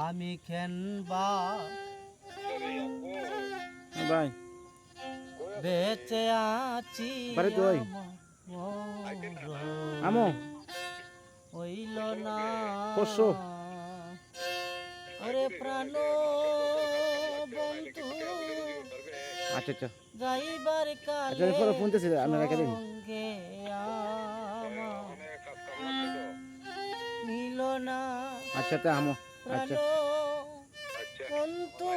আমি খেনবা ভাই বেঁচে আছি বাড়ি তো ওই আমো হইল না পরশু ওরে প্রাণ বন্ধু আচ্ছা আচ্ছা যাইবার আচ্ছা কালে পরে ফোন দিয়েছি আপনারা রেখে দিন সঙ্গে আমার নিল না আচ্ছা তা আমো প্রাণ আচ্ছা বন্ধু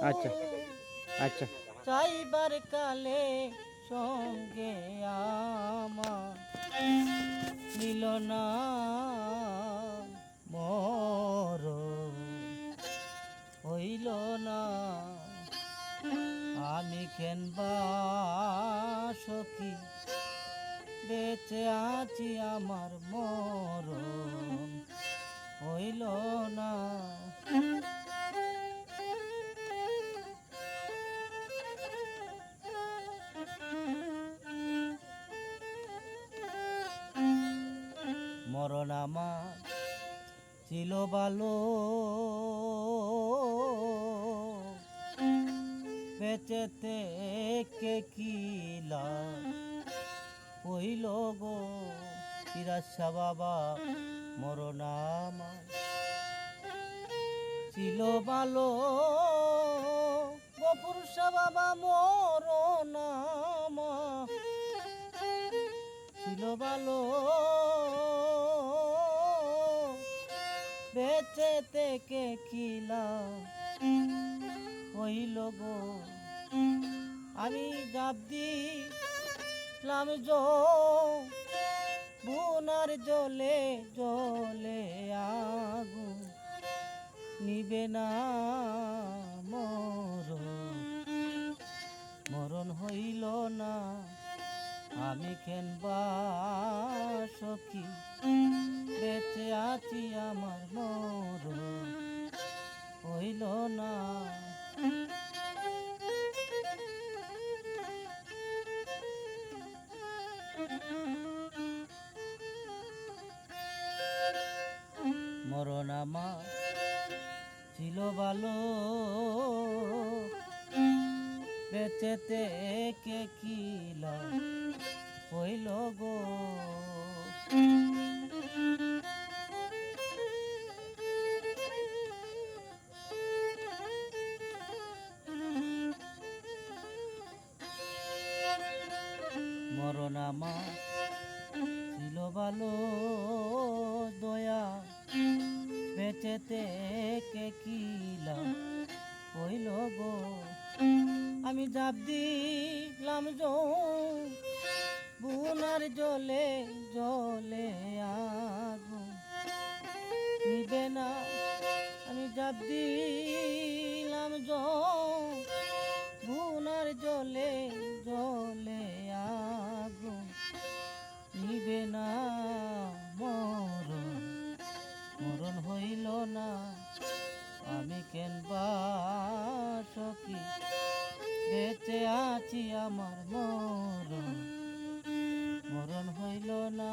আচ্ছা আচ্ছা যাইবার কালে সঙ্গে আমার নিল না মর হইল না আমি কেনবা সখী বেঁচে আছি আমার মরণ হইল না মরণ আমার ছিল ভালো বেঁচেতে কে কিলা হইল গো তিরাশা বাবা মরণ আমার ছিল ভালো গোপুরষা বাবা মরণ আমার ছিল ভালো বেঁচে থেকে খিলা হইল গো আমি জাপ দিলাম বুনার জলে জলে আগুন নিবে না মরণ হইল না আমি কেনবা সখী বেঁচে আছি আমার মরণ হইল না মরণ আমার ছিল ভালো বেঁচেতে কে কিলা হইল গো মরণ আমার ছিল ভালো দয়া বেঁচেতে কে কিলা হইল গো আমি জাপ দিলাম বুনার জলে জলে আগুন নিবে না আমি জাপ দিলাম বুনার জলে জলে আগুন নিবে না মরণ হইল না আমি কেনবা সখী বেঁচে আছি আমার মরণ হইল না।